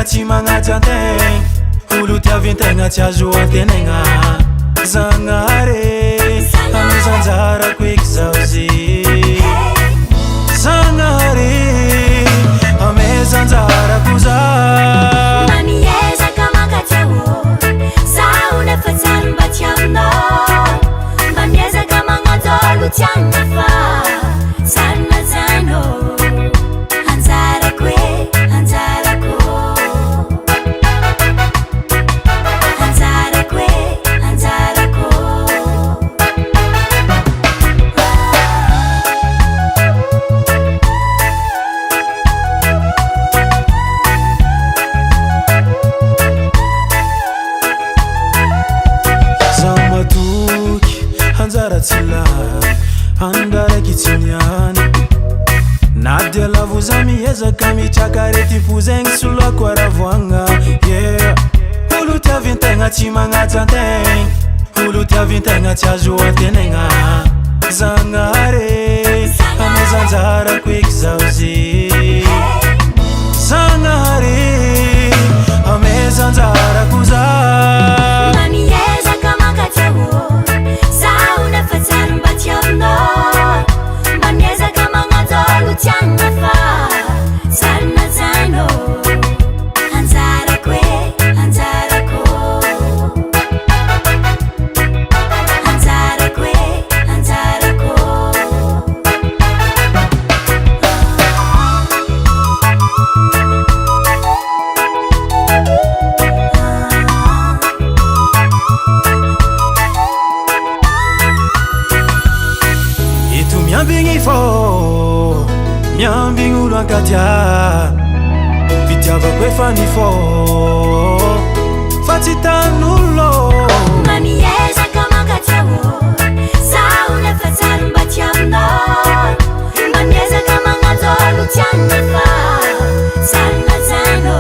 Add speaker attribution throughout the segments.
Speaker 1: tegna tsy magnaja antegna, olo tiavintegna tsy azo antenegna. Zagnahary amezanjarako eky zao ze. Zagnahary amezanjarako za.
Speaker 2: Mamiezaka mankatsiaho zaho nefa tsary mba tsy aminao. Mba miezaka magnatolo tsy agnafa sarina zano. Anjarako e, anjarako. Anjarako e, anjarako. Anjara tsilay andaraiky tsy niany na dia lavo za miezaka mitraka retim-po zegny soloako aravoagna. Yeah, olo tiavintegna tsy magnaja antegna, olo tiavintegna tsy azo antenegna. Zagnahary amezanjarako eky zao ze. Zagnahary amezanjarako za. Mamiezaka mankatsiaho zaho nefa tsary mba tsy aminao. Mba miezaka magnatolo tsy agnafa sarina zano. Anjarako e, anjarako. Anjarako e, anjarako.
Speaker 1: Ito miambigny fô, miambigny olo ankatia. Fitiavako efa nifô fa tsy tan'olo.
Speaker 2: Mamiezaka mankatsiaho zaho nefa tsary mba tsy aminao. Mba miezaka magnatolo tsy agnafa sarina zano.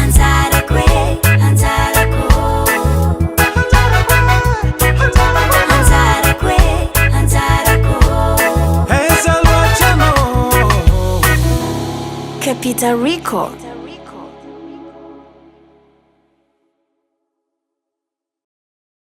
Speaker 2: Anjarako e, anjarako. Anjarako e, anjarako.
Speaker 1: Eza loatrano
Speaker 2: Capital Record.